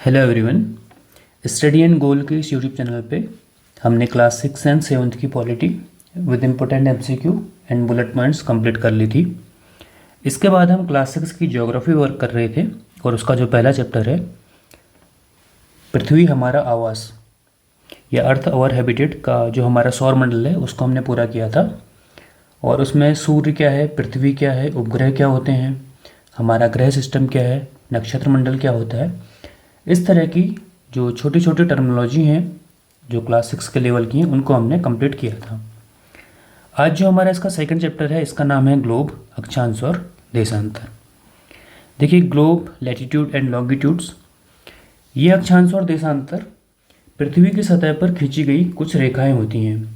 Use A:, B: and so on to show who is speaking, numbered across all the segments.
A: Hello everyone. Study and गोल के इस YouTube channel पे हमने क्लास 6 एंड 7 की polity with important MCQ and bullet points complete कर ली थी। इसके बाद हम क्लास 6 की ज्योग्राफी वर्क कर रहे थे और उसका जो पहला चैप्टर है पृथ्वी हमारा आवास या अर्थ आवर हैबिटेट का जो हमारा सौर मंडल है उसको हमने पूरा किया था। और उसमें सूर्य क्या है, पृथ्वी क्या है, उपग्रह क्या होते हैं, हमारा ग्रह सिस्टम क्या है, नक्षत्र मंडल क्या होता है, इस तरह की जो छोटी छोटी टर्मिनोलॉजी हैं जो क्लास 6 के लेवल की हैं उनको हमने कंप्लीट किया था। आज जो हमारा इसका सेकंड चैप्टर है इसका नाम है ग्लोब, अक्षांश और देशांतर। देखिए, ग्लोब, लैटिट्यूड एंड लॉन्गिट्यूड्स, ये अक्षांश और देशांतर पृथ्वी की सतह पर खींची गई कुछ रेखाएं होती हैं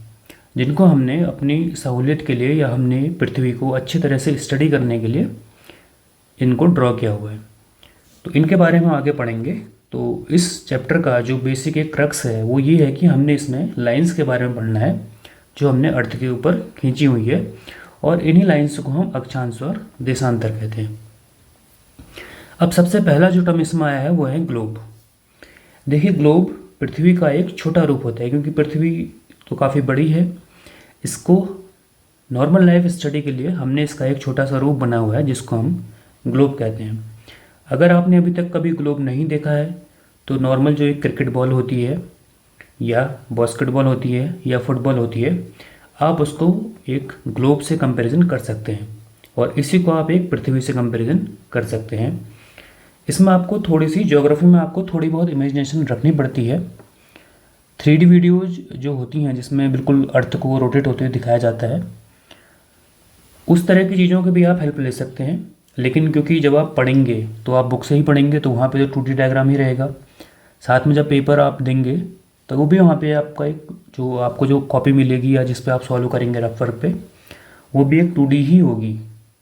A: जिनको हमने अपनी सहूलियत के लिए या हमने पृथ्वी को अच्छी तरह से स्टडी करने के लिए इनको ड्रॉ किया हुआ है। तो इनके बारे में आगे पढ़ेंगे। तो इस चैप्टर का जो बेसिक एक क्रक्स है वो ये है कि हमने इसमें लाइंस के बारे में पढ़ना है जो हमने अर्थ के ऊपर खींची हुई है, और इन्हीं लाइंस को हम अक्षांश और देशांतर कहते हैं। अब सबसे पहला जो टर्म इसमें आया है वो है ग्लोब। देखिए, ग्लोब पृथ्वी का एक छोटा रूप होता है क्योंकि पृथ्वी तो काफ़ी बड़ी है। इसको नॉर्मल लाइफ स्टडी के लिए हमने इसका एक छोटा सा रूप बना हुआ है जिसको हम ग्लोब कहते हैं। अगर आपने अभी तक कभी ग्लोब नहीं देखा है तो नॉर्मल जो एक क्रिकेट बॉल होती है या बास्केटबॉल होती है या फुटबॉल होती है, आप उसको एक ग्लोब से कंपैरिजन कर सकते हैं और इसी को आप एक पृथ्वी से कंपैरिजन कर सकते हैं। इसमें आपको थोड़ी सी ज्योग्राफी में आपको थोड़ी बहुत इमेजिनेशन रखनी पड़ती है। 3D वीडियोज जो होती हैं जिसमें बिल्कुल अर्थ को रोटेट होते हुए दिखाया जाता है, उस तरह की चीज़ों की भी आप हेल्प ले सकते हैं। लेकिन क्योंकि जब आप पढ़ेंगे तो आप बुक से ही पढ़ेंगे तो वहाँ पे तो 2D डायग्राम ही रहेगा। साथ में जब पेपर आप देंगे तो वो भी वहाँ पे आपका एक जो आपको जो कॉपी मिलेगी या जिस पे आप सॉल्व करेंगे रफ वर्क पे, वो भी एक 2D ही होगी।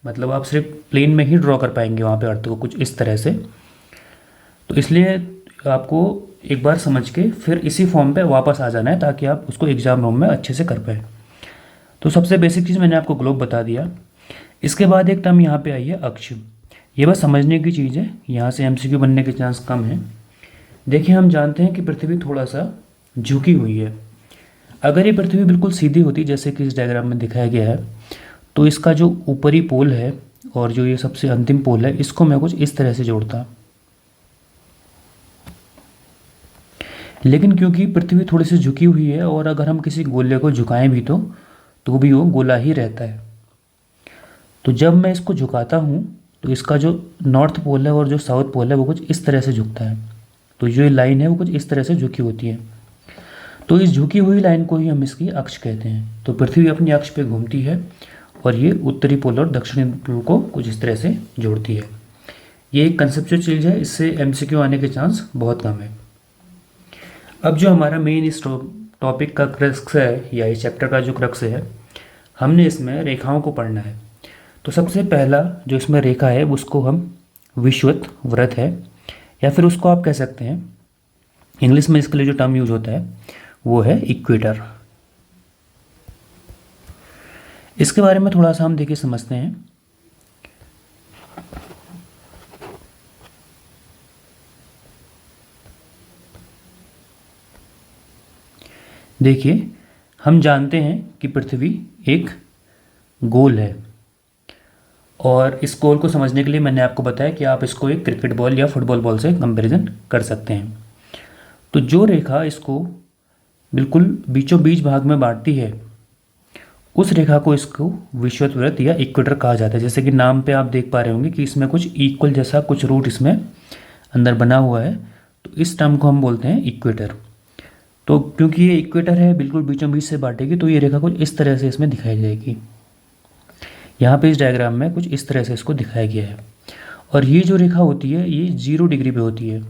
A: मतलब आप सिर्फ प्लेन में ही ड्रॉ कर पाएंगे वहाँ पे अर्थ को कुछ इस तरह से। तो इसलिए आपको एक बार समझ के फिर इसी फॉर्म पे वापस आ जाना है ताकि आप उसको एग्ज़ाम रूम में अच्छे से कर पाए। तो सबसे बेसिक चीज़ मैंने आपको ग्लोब बता दिया। इसके बाद एक टर्म यहाँ पे आई है अक्ष। ये बस समझने की चीज़ है, यहाँ से एमसीक्यू बनने के चांस कम है। देखिए, हम जानते हैं कि पृथ्वी थोड़ा सा झुकी हुई है। अगर ये पृथ्वी बिल्कुल सीधी होती जैसे कि इस डायग्राम में दिखाया गया है तो इसका जो ऊपरी पोल है और जो ये सबसे अंतिम पोल है इसको मैं कुछ इस तरह से जोड़ता। लेकिन क्योंकि पृथ्वी थोड़ी सी झुकी हुई है और अगर हम किसी गोले को झुकाएं भी तो भी वो गोला ही रहता है। तो जब मैं इसको झुकाता हूँ तो इसका जो नॉर्थ पोल है और जो साउथ पोल है वो कुछ इस तरह से झुकता है। तो जो ये लाइन है वो कुछ इस तरह से झुकी होती है। तो इस झुकी हुई लाइन को ही हम इसकी अक्ष कहते हैं। तो पृथ्वी अपनी अक्ष पे घूमती है और ये उत्तरी पोल और दक्षिणी पोल को कुछ इस तरह से जोड़ती है। ये एक कंसेप्चुअल चीज़ है, इससे एमसीक्यू आने के चांस बहुत कम है। अब जो हमारा मेन इस टॉपिक का क्रक्स है या इस चैप्टर का जो क्रक्स है, हमने इसमें रेखाओं को पढ़ना है। तो सबसे पहला जो इसमें रेखा है उसको हम विषुवत वृत्त है या फिर उसको आप कह सकते हैं, इंग्लिश में इसके लिए जो टर्म यूज होता है वो है इक्वेटर। इसके बारे में थोड़ा सा हम देखिए समझते हैं। देखिए, हम जानते हैं कि पृथ्वी एक गोल है और इस गोल को समझने के लिए मैंने आपको बताया कि आप इसको एक क्रिकेट बॉल या फुटबॉल बॉल से कंपैरिजन कर सकते हैं। तो जो रेखा इसको बिल्कुल बीचों बीच भाग में बांटती है उस रेखा को इसको विषुवत वृत्त या इक्वेटर कहा जाता है। जैसे कि नाम पे आप देख पा रहे होंगे कि इसमें कुछ इक्वल जैसा कुछ रूट इसमें अंदर बना हुआ है, तो इस टर्म को हम बोलते हैं इक्वेटर। तो क्योंकि ये इक्वेटर है, बिल्कुल बीचों बीच से बांटेगी, तो ये रेखा कुछ इस तरह से इसमें दिखाई जाएगी। यहाँ पे इस डायग्राम में कुछ इस तरह से इसको दिखाया गया है। और ये जो रेखा होती है ये 0 डिग्री पे होती है।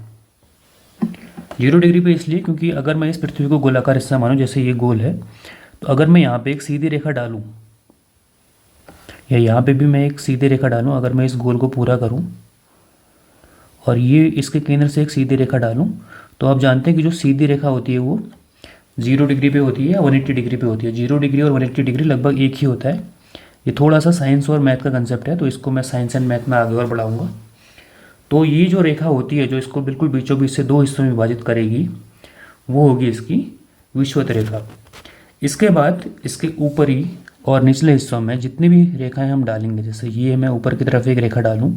A: 0 डिग्री पे इसलिए क्योंकि अगर मैं इस पृथ्वी को गोलाकार हिस्सा मानूं, जैसे ये गोल है, तो अगर मैं यहाँ पे एक सीधी रेखा डालूं या यहाँ पे भी मैं एक सीधी रेखा डालूं, अगर मैं इस गोल को पूरा करूँ और ये इसके केंद्र से एक सीधी रेखा डालूँ, तो आप जानते हैं कि जो सीधी रेखा होती है वो 0 डिग्री पे होती है, 180 डिग्री पे होती है। 0 डिग्री और 180 डिग्री लगभग एक ही होता है। ये थोड़ा सा साइंस और मैथ का कंसेप्ट है, तो इसको मैं साइंस एंड मैथ में आगे और बढ़ाऊंगा। तो ये जो रेखा होती है जो इसको बिल्कुल बीचों बीच से दो हिस्सों में विभाजित करेगी वो होगी इसकी विषुवत रेखा। इसके बाद इसके ऊपरी और निचले हिस्सों में जितनी भी रेखाएं हम डालेंगे, जैसे ये मैं ऊपर की तरफ एक रेखा डालूं,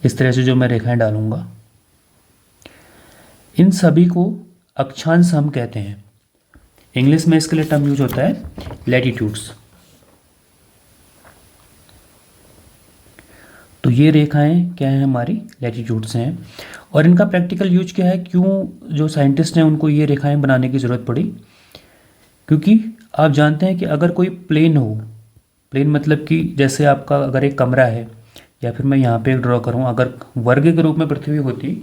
A: इस तरह से जो मैं रेखाएं डालूंगा, इन सभी को अक्षांश हम कहते हैं। इंग्लिश में इसके लिए टर्म यूज होता है लैटिट्यूड्स। तो ये रेखाएं क्या है, हमारी लैटिट्यूड्स हैं। और इनका प्रैक्टिकल यूज क्या है, क्यों जो साइंटिस्ट हैं उनको ये रेखाएं बनाने की ज़रूरत पड़ी, क्योंकि आप जानते हैं कि अगर कोई प्लेन हो, प्लेन मतलब कि जैसे आपका अगर एक कमरा है, या फिर मैं यहाँ पे ड्रॉ करूँ, अगर वर्ग के रूप में पृथ्वी होती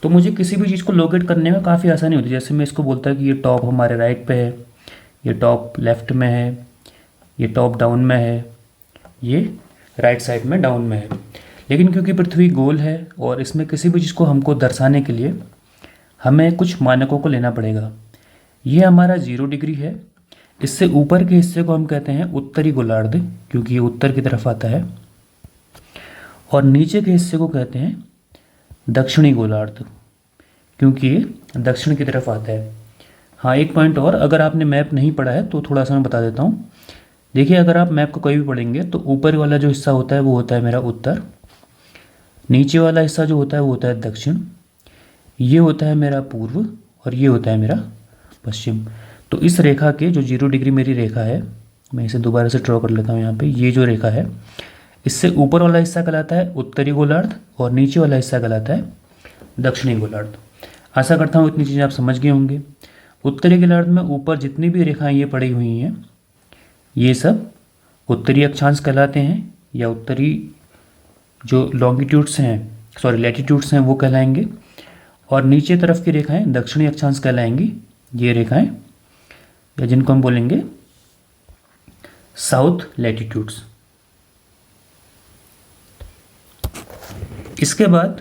A: तो मुझे किसी भी चीज़ को लोकेट करने में काफ़ी आसानी होती। जैसे मैं इसको बोलता कि ये टॉप हमारे राइट पे है, ये टॉप लेफ्ट में है, ये टॉप डाउन में है, ये राइट साइड में डाउन में है। लेकिन क्योंकि पृथ्वी गोल है और इसमें किसी भी चीज़ को हमको दर्शाने के लिए हमें कुछ मानकों को लेना पड़ेगा। ये हमारा 0 डिग्री है। इससे ऊपर के हिस्से को हम कहते हैं उत्तरी गोलार्ध, क्योंकि ये उत्तर की तरफ आता है, और नीचे के हिस्से को कहते हैं दक्षिणी गोलार्ध, क्योंकि ये दक्षिण की तरफ आता है। हाँ, एक पॉइंट और, अगर आपने मैप नहीं पढ़ा है तो थोड़ा सा मैं बता देता हूँ। देखिए, अगर आप मैप को कहीं भी पढ़ेंगे तो ऊपर वाला जो हिस्सा होता है वो होता है मेरा उत्तर, नीचे वाला हिस्सा जो होता है वो होता है दक्षिण, ये होता है मेरा पूर्व, और ये होता है मेरा पश्चिम। तो इस रेखा के जो 0 डिग्री मेरी रेखा है, मैं इसे दोबारा से ड्रॉ कर लेता हूँ यहाँ पे। ये जो रेखा है, इससे ऊपर वाला हिस्सा कहलाता है उत्तरी गोलार्ध और नीचे वाला हिस्सा कहलाता है दक्षिणी गोलार्ध। आशा करता हूँ इतनी चीज़ें आप समझ गए होंगे। उत्तरी गोलार्ध में ऊपर जितनी भी रेखाएं ये पड़ी हुई हैं, ये सब उत्तरी अक्षांश कहलाते हैं, या उत्तरी जो लॉन्गिट्यूड्स हैं, सॉरी लैटिट्यूड्स हैं, वो कहलाएंगे। और नीचे तरफ की रेखाएं दक्षिणी अक्षांश कहलाएंगी। ये रेखाएं, या जिनको हम बोलेंगे साउथ लैटिट्यूड्स। इसके बाद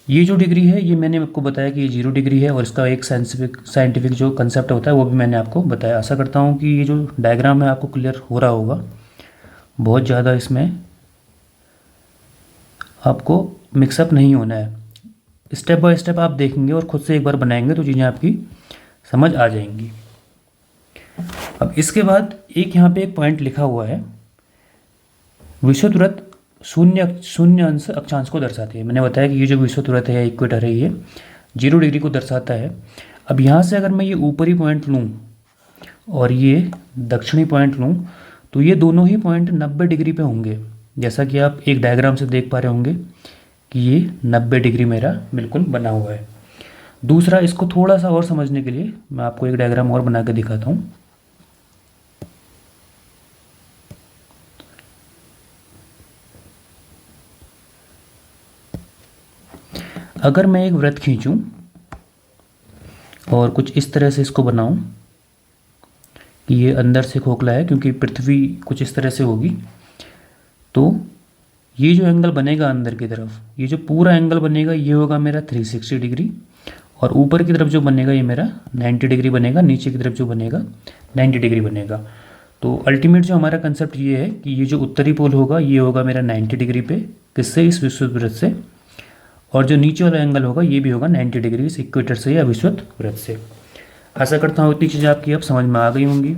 A: ये जो डिग्री है, ये मैंने आपको बताया कि ये 0 डिग्री है, और इसका एक साइंटिफिक जो कंसेप्ट होता है वो भी मैंने आपको बताया। आशा करता हूँ कि ये जो डायग्राम है आपको क्लियर हो रहा होगा। बहुत ज़्यादा इसमें आपको मिक्सअप नहीं होना है। स्टेप बाय स्टेप आप देखेंगे और खुद से एक बार बनाएंगे तो चीज़ें आपकी समझ आ जाएंगी। अब इसके बाद एक यहाँ पे एक पॉइंट लिखा हुआ है, विषुवत वृत्त शून्य अंश अक्षांश को दर्शाती है। मैंने बताया कि ये जो विषुवत वृत्त है, इक्वेटर है, ये 0 डिग्री को दर्शाता है। अब यहाँ से अगर मैं ये ऊपरी पॉइंट लूँ और ये दक्षिणी पॉइंट लूँ, तो ये दोनों ही पॉइंट 90 डिग्री पे होंगे। जैसा कि आप एक डायग्राम से देख पा रहे होंगे कि ये 90 डिग्री मेरा बिल्कुल बना हुआ है। दूसरा, इसको थोड़ा सा और समझने के लिए मैं आपको एक डायग्राम और बना के दिखाता हूँ। अगर मैं एक वृत्त खींचूं और कुछ इस तरह से इसको बनाऊं कि ये अंदर से खोखला है, क्योंकि पृथ्वी कुछ इस तरह से होगी, तो ये जो एंगल बनेगा अंदर की तरफ, ये जो पूरा एंगल बनेगा ये होगा मेरा 360 डिग्री, और ऊपर की तरफ जो बनेगा ये मेरा 90 डिग्री बनेगा, नीचे की तरफ जो बनेगा 90 डिग्री बनेगा। तो अल्टीमेट जो हमारा कंसेप्ट ये है कि ये जो उत्तरी पोल होगा ये होगा मेरा 90 डिग्री पे, किससे, इस विषुवत वृत्त से, और जो नीचे वाला एंगल होगा ये भी होगा 90 डिग्री इस इक्वेटर से या विषुवत वृत्त से। आशा करता हूँ इतनी चीज़ें आपकी अब समझ में आ गई होंगी।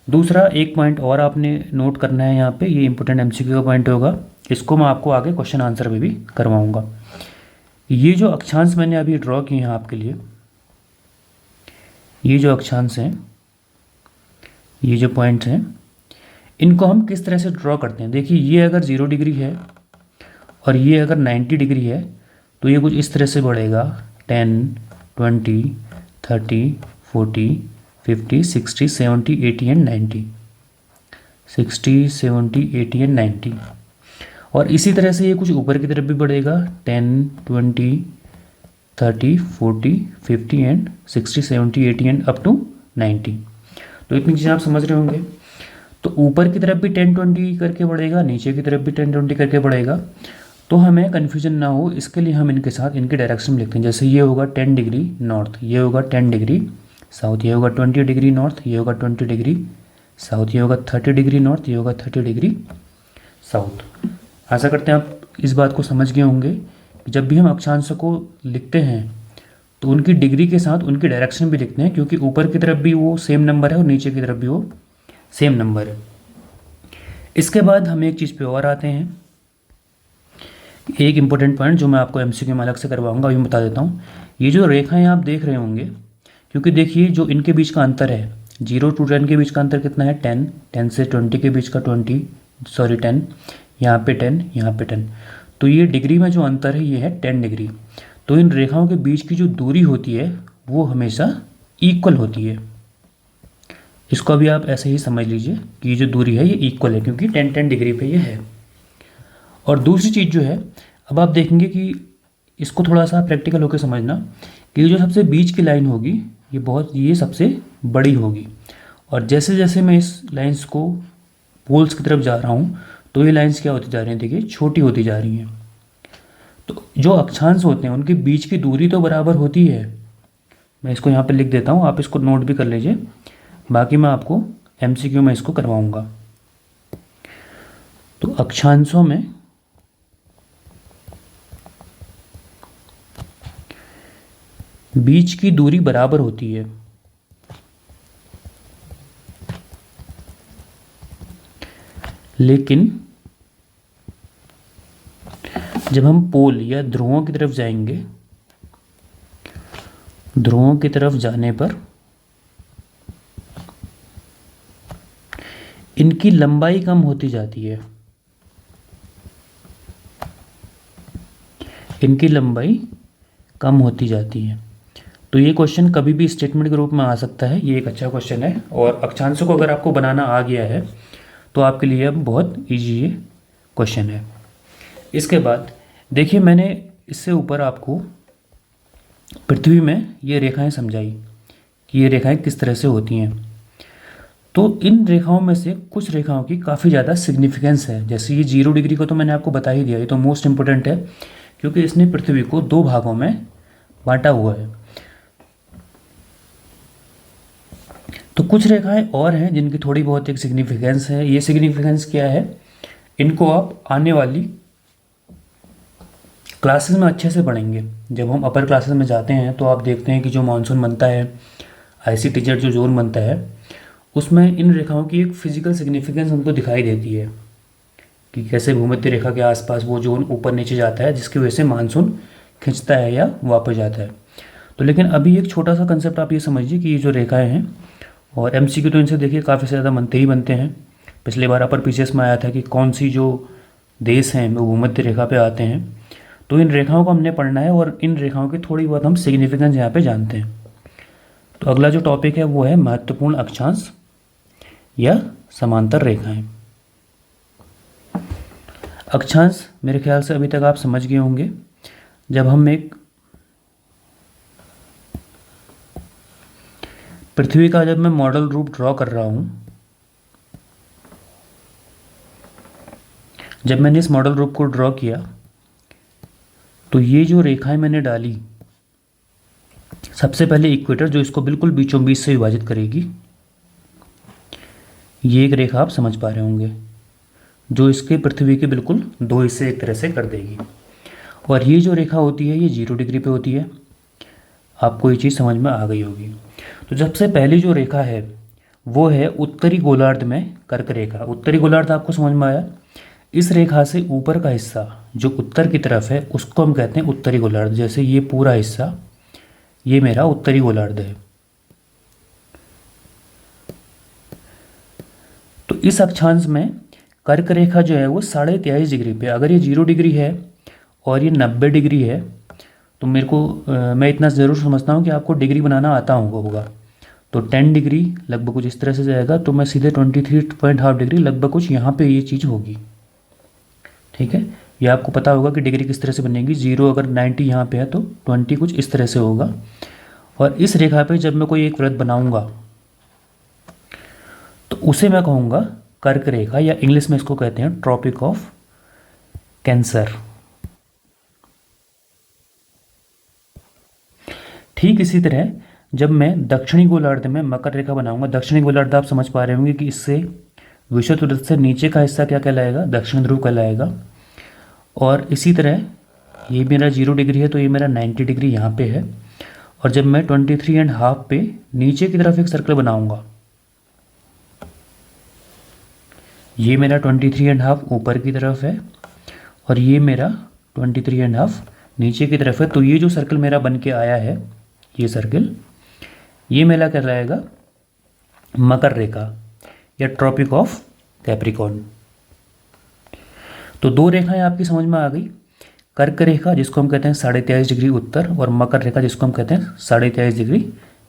A: दूसरा एक पॉइंट और आपने नोट करना है यहाँ पे, ये इंपॉर्टेंट एमसीक्यू का पॉइंट होगा, इसको मैं आपको आगे क्वेश्चन आंसर में भी करवाऊँगा। ये जो अक्षांश मैंने अभी ड्रॉ किए हैं आपके लिए, ये जो अक्षांश हैं, ये जो पॉइंट्स हैं, इनको हम किस तरह से ड्रॉ करते हैं। देखिए, ये अगर 0 डिग्री है और ये अगर 90 डिग्री है तो ये कुछ इस तरह से बढ़ेगा, 10, 20, 30, 40, 50, 60, 70, 80 एंड 90, 60, 70, 80 एंड 90। और इसी तरह से ये कुछ ऊपर की तरफ भी बढ़ेगा, 10, 20, 30, 40, 50 एंड 60, 70, 80 एंड अप टू 90। तो इतनी चीज़ें आप समझ रहे होंगे। तो ऊपर की तरफ भी 10, 20 करके बढ़ेगा, नीचे की तरफ भी 10, 20 करके बढ़ेगा। तो हमें कन्फ्यूजन ना हो इसके लिए हम इनके साथ इनके डायरेक्शन में लिखते हैं। जैसे ये होगा 10 डिग्री नॉर्थ, ये होगा 10 डिग्री साउथ, ये होगा 20 डिग्री नॉर्थ, ये होगा 20 डिग्री साउथ, ये होगा 30 डिग्री नॉर्थ, ये होगा 30 डिग्री साउथ। आशा करते हैं आप इस बात को समझ गए होंगे कि जब भी हम अक्षांशों को लिखते हैं तो उनकी डिग्री के साथ उनकी डायरेक्शन भी लिखते हैं, क्योंकि ऊपर की तरफ भी वो सेम नंबर है और नीचे की तरफ भी वो सेम नंबर है। इसके बाद हम एक चीज़ पे और आते हैं, एक इम्पोर्टेंट पॉइंट जो मैं आपको एमसीक्यू में अलग से करवाऊंगा, अभी मैं बता देता हूँ। ये जो रेखाएं आप देख रहे होंगे, क्योंकि देखिए जो इनके बीच का अंतर है 0 to 10 के बीच का अंतर कितना है 10, 10 से 20 के बीच का 10, यहाँ पे 10, यहाँ पे 10, तो ये डिग्री में जो अंतर है ये है 10 डिग्री। तो इन रेखाओं के बीच की जो दूरी होती है वो हमेशा इक्वल होती है। इसको अभी आप ऐसे ही समझ लीजिए कि ये जो दूरी है ये इक्वल है, क्योंकि 10-10 डिग्री पे ये है। और दूसरी चीज़ जो है, अब आप देखेंगे कि इसको थोड़ा सा प्रैक्टिकल होकर समझना कि ये जो सबसे बीच की लाइन होगी ये सबसे बड़ी होगी, और जैसे जैसे मैं इस लाइंस को पोल्स की तरफ जा रहा हूँ तो ये लाइंस क्या होती जा रही हैं, देखिए छोटी होती जा रही हैं। तो जो अक्षांश होते हैं उनके बीच की दूरी तो बराबर होती है। मैं इसको यहाँ पे लिख देता हूँ, आप इसको नोट भी कर लीजिए, बाकी मैं आपको एमसीक्यू में इसको करवाऊँगा। तो अक्षांशों में बीच की दूरी बराबर होती है, लेकिन जब हम पोल या ध्रुवों की तरफ जाएंगे, ध्रुवों की तरफ जाने पर इनकी लंबाई कम होती जाती है, इनकी लंबाई कम होती जाती है। तो ये क्वेश्चन कभी भी स्टेटमेंट के रूप में आ सकता है, ये एक अच्छा क्वेश्चन है। और अक्षांशों को अगर आपको बनाना आ गया है तो आपके लिए अब बहुत ईजी ये क्वेश्चन है। इसके बाद देखिए, मैंने इससे ऊपर आपको पृथ्वी में ये रेखाएं समझाई कि ये रेखाएं किस तरह से होती हैं। तो इन रेखाओं में से कुछ रेखाओं की काफ़ी ज़्यादा सिग्निफिकेंस है। जैसे ये 0 डिग्री को तो मैंने आपको बता ही दिया, ये तो मोस्ट इम्पोर्टेंट है, क्योंकि इसने पृथ्वी को 2 भागों में बांटा हुआ है। तो कुछ रेखाएं और हैं जिनकी थोड़ी बहुत एक सिग्निफिकेंस है। ये सिग्निफिकेंस क्या है, इनको आप आने वाली क्लासेस में अच्छे से पढ़ेंगे। जब हम अपर क्लासेस में जाते हैं तो आप देखते हैं कि जो मानसून बनता है, आईसी टीचर जो जोन बनता है, उसमें इन रेखाओं की एक फिजिकल सिग्निफिकेंस हमको दिखाई देती है कि कैसे भूमध्य रेखा के आसपास वो जोन ऊपर नीचे जाता है, जिसकी वजह से मानसून खिंचता है या वापस जाता है। तो लेकिन अभी एक छोटा सा कंसेप्ट आप ये समझिए कि ये जो रेखाएं हैं, और एमसीक्यू तो इनसे देखिए काफ़ी ज़्यादा बनते ही बनते हैं। पिछली बार अपर पीसीएस में आया था कि कौन सी जो देश हैं वो भूमध्य रेखा पे आते हैं। तो इन रेखाओं को हमने पढ़ना है और इन रेखाओं की थोड़ी बहुत हम सिग्निफिकेंस यहाँ पे जानते हैं। तो अगला जो टॉपिक है वो है महत्वपूर्ण अक्षांश या समांतर रेखाएं। अक्षांश मेरे ख्याल से अभी तक आप समझ गए होंगे। जब हम एक पृथ्वी का जब मैं मॉडल रूप ड्रॉ कर रहा हूँ, जब मैंने इस मॉडल रूप को ड्रॉ किया तो ये जो रेखाएं मैंने डाली, सबसे पहले इक्वेटर जो इसको बिल्कुल बीचों बीच से विभाजित करेगी, ये एक रेखा आप समझ पा रहे होंगे, जो इसके पृथ्वी के बिल्कुल 2 हिस्से एक तरह से कर देगी। और ये जो रेखा होती है ये 0 डिग्री पे होती है। आपको ये चीज़ समझ में आ गई होगी। तो सबसे पहली जो रेखा है वो है उत्तरी गोलार्ध में कर्क रेखा। उत्तरी गोलार्ध आपको समझ में आया। इस रेखा से ऊपर का हिस्सा जो उत्तर की तरफ है उसको हम कहते हैं उत्तरी गोलार्ध। जैसे ये पूरा हिस्सा ये मेरा उत्तरी गोलार्ध है। तो इस अक्षांश में कर्क रेखा जो है वो 23.5 डिग्री पे, अगर ये 0 डिग्री है और ये 90 डिग्री है तो मैं इतना ज़रूर समझता हूँ कि आपको डिग्री बनाना आता होगा। तो 10 डिग्री लगभग कुछ इस तरह से जाएगा, तो मैं सीधे 23.5 डिग्री लगभग कुछ यहाँ पे ये चीज़ होगी। ठीक है, ये आपको पता होगा कि डिग्री किस तरह से बनेगी। 0 अगर 90 यहाँ पे है तो 20 कुछ इस तरह से होगा। और इस रेखा पे जब मैं कोई एक वृत्त बनाऊंगा तो उसे मैं कहूँगा कर्क रेखा, या इंग्लिश में इसको कहते हैं ट्रॉपिक ऑफ कैंसर। ठीक इसी तरह जब मैं दक्षिणी गोलार्ध में मकर रेखा बनाऊंगा, दक्षिणी गोलार्ध आप समझ पा रहे होंगे कि इससे विषुवत वृत्त से नीचे का हिस्सा क्या कहलाएगा, दक्षिण ध्रुव कहलाएगा। और इसी तरह ये मेरा 0 डिग्री है तो ये मेरा 90 डिग्री यहाँ पे है। और जब मैं 23.5 पे नीचे की तरफ एक सर्कल बनाऊंगा, ये मेरा 23.5 ऊपर की तरफ है और ये मेरा 23.5 नीचे की तरफ है, तो ये जो सर्कल मेरा बन के आया है, ये सर्कल, ये मेरा कहलाएगा मकर रेखा या ट्रॉपिक ऑफ कैप्रिकॉर्न। तो दो रेखाएं आपकी समझ में आ गई, कर्क रेखा जिसको हम कहते हैं 23.5 डिग्री उत्तर और मकर रेखा जिसको हम कहते हैं 23.5 डिग्री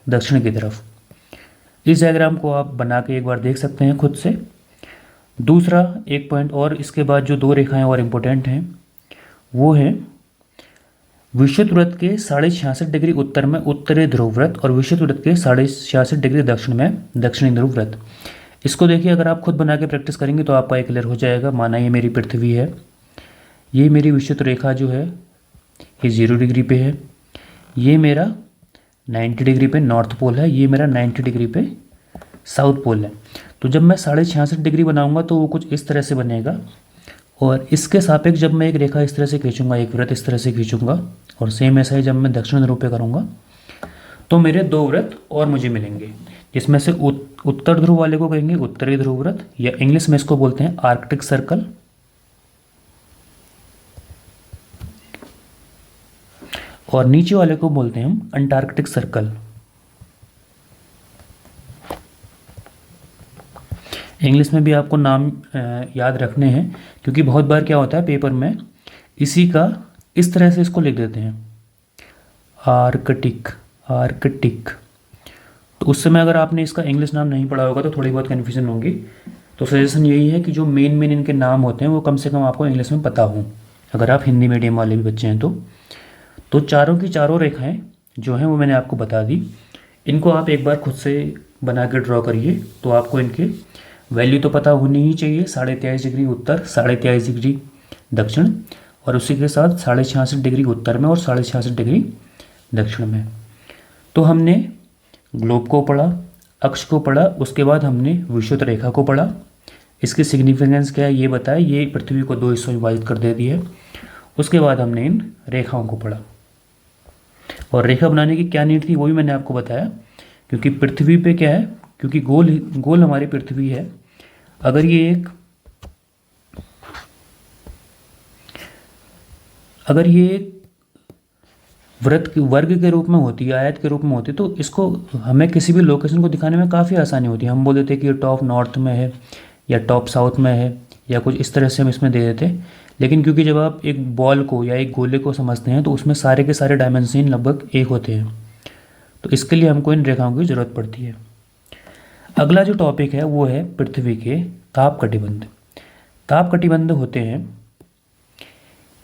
A: दक्षिण की तरफ। इस डायग्राम को आप बना के एक बार देख सकते हैं खुद से। दूसरा एक पॉइंट और, इसके बाद जो दो रेखाएं और इम्पोर्टेंट हैं वो है विषुवत वृत्त के 66.5 डिग्री उत्तर में उत्तरी ध्रुव वृत्त और विषुवत वृत्त के 66.5 डिग्री दक्षिण में दक्षिणी ध्रुव वृत्त। इसको देखिए, अगर आप खुद बना के प्रैक्टिस करेंगे तो आपका क्लियर हो जाएगा। माना ये मेरी पृथ्वी है, ये मेरी विषुवत रेखा जो है ये 0 डिग्री पे है, ये मेरा 90 डिग्री पे नॉर्थ पोल है, ये मेरा 90 डिग्री पे साउथ पोल है। तो जब मैं 66.5 डिग्री बनाऊंगा तो वो कुछ इस तरह से बनेगा और इसके सापेक्ष जब मैं एक रेखा इस तरह से खींचूंगा, एक वृत्त इस तरह से खींचूंगा और सेम ऐसा ही जब मैं दक्षिण ध्रुव पे करूँगा तो मेरे दो वृत्त और मुझे मिलेंगे, जिसमें से उत्तर ध्रुव वाले को कहेंगे उत्तरी ध्रुव वृत्त या इंग्लिश में इसको बोलते हैं आर्कटिक सर्कल, और नीचे वाले को बोलते हैं हम अंटार्कटिक सर्कल। इंग्लिश में भी आपको नाम याद रखने हैं, क्योंकि बहुत बार क्या होता है पेपर में इसी का इस तरह से इसको लिख देते हैं आर्कटिक आर्कटिक। तो उस समय अगर आपने इसका इंग्लिश नाम नहीं पढ़ा होगा तो थोड़ी बहुत कन्फ्यूजन होगी। तो सजेशन यही है कि जो मेन इनके नाम होते हैं वो कम से कम आपको इंग्लिश में पता हो, अगर आप हिंदी मीडियम वाले भी बच्चे हैं तो चारों की चारों रेखाएं जो हैं वो मैंने आपको बता दी। इनको आप एक बार खुद से बना के ड्रॉ करिए तो आपको इनके वैल्यू तो पता होनी ही चाहिए। 23.5 डिग्री उत्तर, 23.5 डिग्री दक्षिण और उसी के साथ 66.5 डिग्री उत्तर में और 66.5 डिग्री दक्षिण में। तो हमने ग्लोब को पढ़ा, अक्ष को पढ़ा, उसके बाद हमने विषुवत रेखा को पढ़ा। इसकी सिग्निफिकेंस क्या है ये बताया, ये पृथ्वी को दो हिस्सों में विभाजित कर देती है। उसके बाद हमने इन रेखाओं को पढ़ा और रेखा बनाने की क्या नीड थी वो भी मैंने आपको बताया, क्योंकि पृथ्वी पे क्या है, क्योंकि गोल हमारी पृथ्वी है। अगर ये एक वृत्त वर्ग के रूप में होती है, आयत के रूप में होती है, तो इसको हमें किसी भी लोकेशन को दिखाने में काफ़ी आसानी होती है। हम बोल देते हैं कि ये टॉप नॉर्थ में है या टॉप साउथ में है या कुछ इस तरह से हम इसमें दे देते हैं। लेकिन क्योंकि जब आप एक बॉल को या एक गोले को समझते हैं तो उसमें सारे के सारे डायमेंशन लगभग एक होते हैं, तो इसके लिए हमको इन रेखाओं की ज़रूरत पड़ती है। अगला जो टॉपिक है वो है पृथ्वी के ताप कटिबंध। ताप कटिबंध होते हैं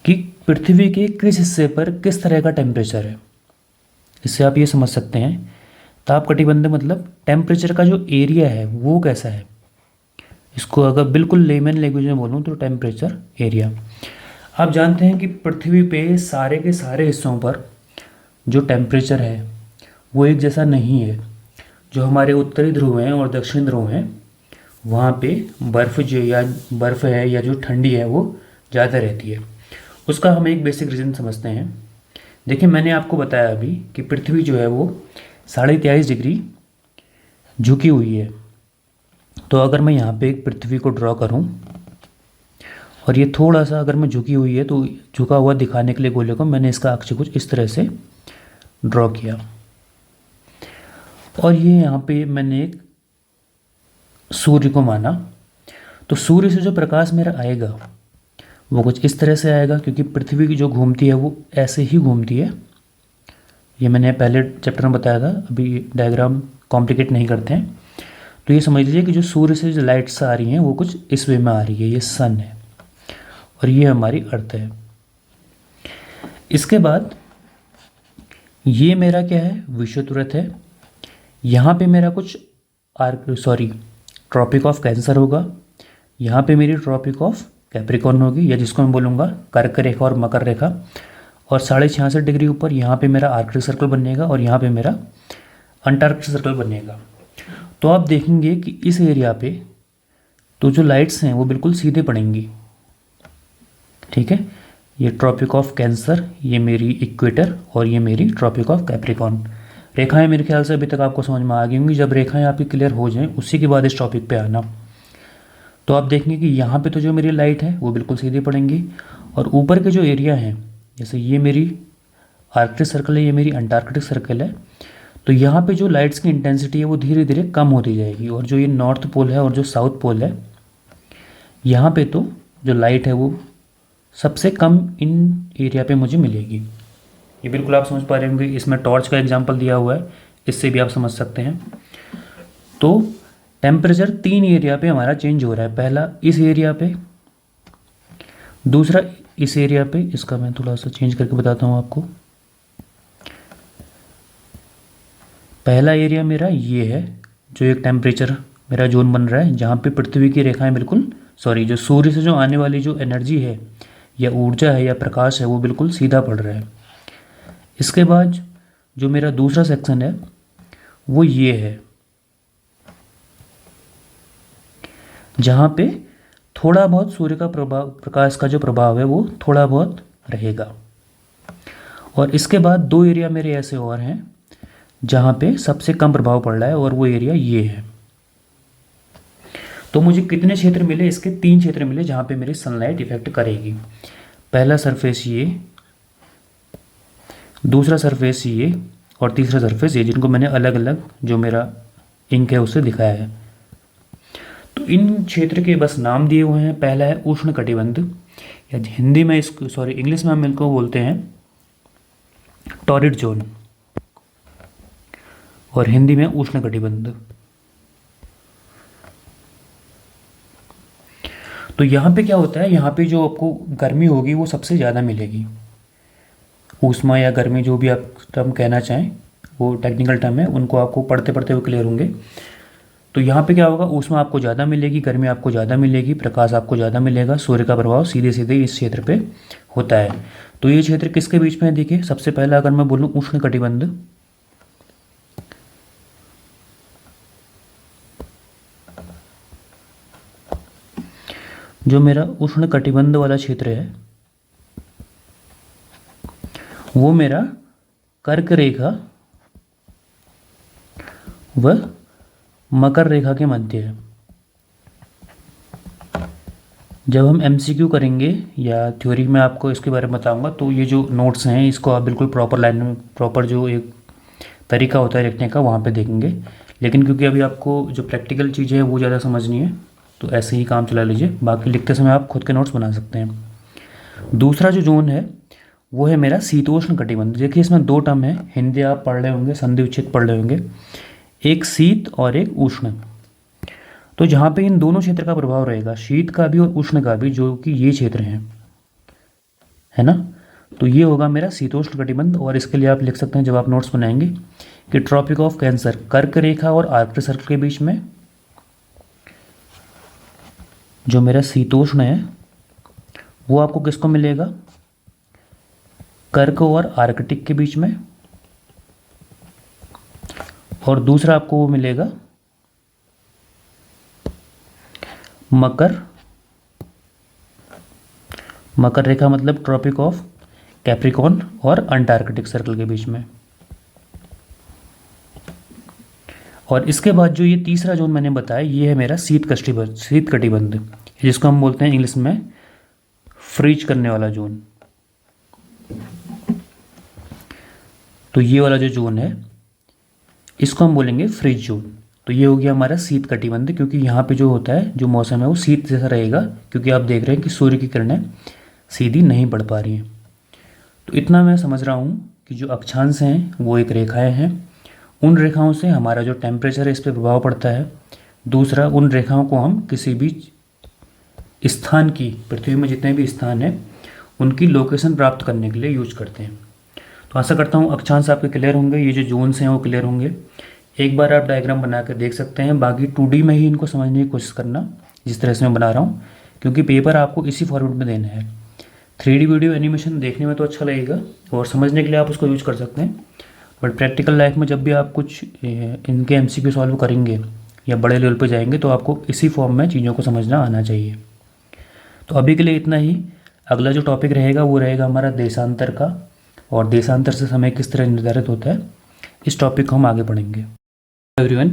A: कि पृथ्वी के किस हिस्से पर किस तरह का टेम्परेचर है। इससे आप ये समझ सकते हैं ताप कटिबंध मतलब टेम्परेचर का जो एरिया है वो कैसा है। इसको अगर बिल्कुल लेमन लैंग्वेज में बोलूँ तो टेम्परेचर एरिया। आप जानते हैं कि पृथ्वी पे सारे के सारे हिस्सों पर जो टेम्परेचर है वो एक जैसा नहीं है। जो हमारे उत्तरी ध्रुव हैं और दक्षिणी ध्रुव हैं वहाँ पे बर्फ़ है या जो ठंडी है वो ज़्यादा रहती है। उसका हम एक बेसिक रीज़न समझते हैं। देखिए, मैंने आपको बताया अभी कि पृथ्वी जो है वो 23.5 डिग्री झुकी हुई है। तो अगर मैं यहाँ पे एक पृथ्वी को ड्रॉ करूँ और ये थोड़ा सा अगर मैं झुकी हुई है तो झुका हुआ दिखाने के लिए गोले को मैंने इसका अक्ष कुछ इस तरह से ड्रॉ किया और ये यहाँ पे मैंने एक सूर्य को माना। तो सूर्य से जो प्रकाश मेरा आएगा वो कुछ इस तरह से आएगा, क्योंकि पृथ्वी की जो घूमती है वो ऐसे ही घूमती है। ये मैंने पहले चैप्टर में बताया था, अभी डायग्राम कॉम्प्लिकेट नहीं करते हैं। तो ये समझ लीजिए कि जो सूर्य से जो लाइट्स आ रही हैं वो कुछ इस वे में आ रही है। ये सन है और ये हमारी अर्थ है। इसके बाद ये मेरा क्या है, विषुवत वृत्त है। यहाँ पे मेरा कुछ ट्रॉपिक ऑफ कैंसर होगा, यहाँ पे मेरी ट्रॉपिक ऑफ कैप्रिकॉर्न होगी या जिसको मैं बोलूँगा कर्क रेखा और मकर रेखा, और 66.5 डिग्री ऊपर यहाँ पे मेरा आर्कटिक सर्कल बनेगा और यहाँ पे मेरा अंटार्कटिक सर्कल बनेगा। तो आप देखेंगे कि इस एरिया पे तो जो लाइट्स हैं वो बिल्कुल सीधे पड़ेंगी, ठीक है। ये ट्रॉपिक ऑफ कैंसर, ये मेरी इक्वेटर और ये मेरी ट्रॉपिक ऑफ कैप्रिकॉर्न। रेखाएं मेरे ख्याल से अभी तक आपको समझ में आ गई होंगी। जब रेखाएं आपकी क्लियर हो जाएं उसी के बाद इस टॉपिक पे आना। तो आप देखेंगे कि यहाँ पे तो जो मेरी लाइट है वो बिल्कुल सीधी पड़ेंगी, और ऊपर के जो एरिया हैं, जैसे ये मेरी आर्कटिक सर्कल है, ये मेरी अंटार्कटिक सर्कल है, तो यहाँ पे जो लाइट्स की इंटेंसिटी है वो धीरे धीरे कम होती जाएगी। और जो ये नॉर्थ पोल है और जो साउथ पोल है, यहाँ पे तो जो लाइट है वो सबसे कम इन एरिया पे मुझे मिलेगी। ये बिल्कुल आप समझ पा रहे होंगे। इसमें टॉर्च का एग्जांपल दिया हुआ है, इससे भी आप समझ सकते हैं। तो टेम्परेचर 3 एरिया पे हमारा चेंज हो रहा है। पहला इस एरिया पे, दूसरा इस एरिया पे। इसका मैं थोड़ा सा चेंज करके बताता हूँ आपको। पहला एरिया मेरा ये है, जो एक टेम्परेचर मेरा जोन बन रहा है, जहाँ पे पृथ्वी की रेखाएं बिल्कुल जो सूर्य से जो आने वाली जो एनर्जी है या ऊर्जा है या प्रकाश है वो बिल्कुल सीधा पड़ रहा है। इसके बाद जो मेरा दूसरा सेक्शन है वो ये है, जहाँ पे थोड़ा बहुत सूर्य का प्रभाव, प्रकाश का जो प्रभाव है वो थोड़ा बहुत रहेगा। और इसके बाद 2 एरिया मेरे ऐसे और हैं जहाँ पे सबसे कम प्रभाव पड़ रहा है, और वो एरिया ये है। तो मुझे कितने क्षेत्र मिले? इसके 3 क्षेत्र मिले जहाँ पे मेरी सनलाइट इफेक्ट करेगी। पहला सरफेस ये, दूसरा सरफेस ये, और तीसरा सरफेस ये, जिनको मैंने अलग अलग जो मेरा इंक है उससे दिखाया है। तो इन क्षेत्र के बस नाम दिए हुए हैं। पहला है उष्ण कटिबंध, या हिंदी में इसको इंग्लिश में हम इनको बोलते हैं टॉरिड जोन, और हिंदी में उष्ण कटिबंध। तो यहाँ पे क्या होता है, यहाँ पे जो आपको गर्मी होगी वो सबसे ज़्यादा मिलेगी। ऊष्मा या गर्मी, जो भी आप टर्म कहना चाहें, वो टेक्निकल टर्म है, उनको आपको पढ़ते पढ़ते हुए क्लियर होंगे। तो यहाँ पे क्या होगा, ऊष्मा आपको ज़्यादा मिलेगी, गर्मी आपको ज़्यादा मिलेगी, प्रकाश आपको ज़्यादा मिलेगा। सूर्य का प्रभाव सीधे सीधे इस क्षेत्र पे होता है। तो ये क्षेत्र किसके बीच में है? देखिए, सबसे पहला अगर मैं बोलूँ उष्ण कटिबंध, जो मेरा उष्ण कटिबंध वाला क्षेत्र है वो मेरा कर्क रेखा व मकर रेखा के मध्य है। जब हम एमसीक्यू करेंगे या थ्योरी में आपको इसके बारे में बताऊंगा, तो ये जो नोट्स हैं इसको आप बिल्कुल प्रॉपर लाइन में, प्रॉपर जो एक तरीका होता है लिखने का, वहाँ पे देखेंगे। लेकिन क्योंकि अभी आपको जो प्रैक्टिकल चीज़ें हैं वो ज़्यादा समझनी है, तो ऐसे ही काम चला लीजिए। बाकी लिखते समय आप खुद के नोट्स बना सकते हैं। दूसरा जो जोन है वो है मेरा शीतोष्ण कटिबंध। देखिए, इसमें 2 टर्म है, हिंदी आप पढ़ रहे होंगे, संधि विच्छेद पढ़ रहे होंगे, एक शीत और एक उष्ण। तो जहाँ पे इन दोनों क्षेत्र का प्रभाव रहेगा, शीत का भी और उष्ण का भी, जो कि ये क्षेत्र हैं, है ना। तो ये होगा मेरा शीतोष्ण कटिबंध। और इसके लिए आप लिख सकते हैं जब आप नोट्स बनाएंगे कि ट्रॉपिक ऑफ कैंसर कर्क रेखा और आर्कटिक सर्कल के बीच में जो मेरा शीतोष्ण है वो आपको किसको मिलेगा? कर्क और आर्कटिक के बीच में। और दूसरा आपको वो मिलेगा मकर रेखा, मतलब ट्रॉपिक ऑफ कैप्रिकॉर्न और अंटार्कटिक सर्कल के बीच में। और इसके बाद जो ये तीसरा जोन मैंने बताया, ये है मेरा शीत कटिबंध, जिसको हम बोलते हैं इंग्लिश में फ्रीज करने वाला जोन। तो ये वाला जो जोन है इसको हम बोलेंगे फ्रीज जोन। तो ये हो गया हमारा शीत कटिबंध, क्योंकि यहाँ पे जो होता है, जो मौसम है वो शीत जैसा रहेगा, क्योंकि आप देख रहे हैं कि सूर्य की किरणें सीधी नहीं पड़ पा रही हैं। तो इतना मैं समझ रहा हूँ कि जो अक्षांश हैं वो एक रेखाएं हैं, उन रेखाओं से हमारा जो टेम्परेचर है इस पर प्रभाव पड़ता है। दूसरा, उन रेखाओं को हम किसी भी स्थान की, पृथ्वी में जितने भी स्थान हैं उनकी लोकेशन प्राप्त करने के लिए यूज करते हैं। तो आशा करता हूँ अक्षांश आपके क्लियर होंगे, ये जो जोन्स हैं वो क्लियर होंगे। एक बार आप डायग्राम बना कर देख सकते हैं। बाकी 2D में ही इनको समझने की कोशिश करना, जिस तरह से मैं बना रहा हूँ, क्योंकि पेपर आपको इसी फॉर्मेट में देना है। 3D वीडियो एनिमेशन देखने में तो अच्छा लगेगा और समझने के लिए आप उसको यूज कर सकते हैं, बट प्रैक्टिकल लाइफ में जब भी आप कुछ इनके MCQ सॉल्व करेंगे या बड़े लेवल पर जाएंगे तो आपको इसी फॉर्म में चीज़ों को समझना आना चाहिए। तो अभी के लिए इतना ही। अगला जो टॉपिक रहेगा वो रहेगा हमारा देशांतर का, और देशांतर से समय किस तरह निर्धारित होता है, इस टॉपिक को हम आगे पढ़ेंगे। एवरीवन,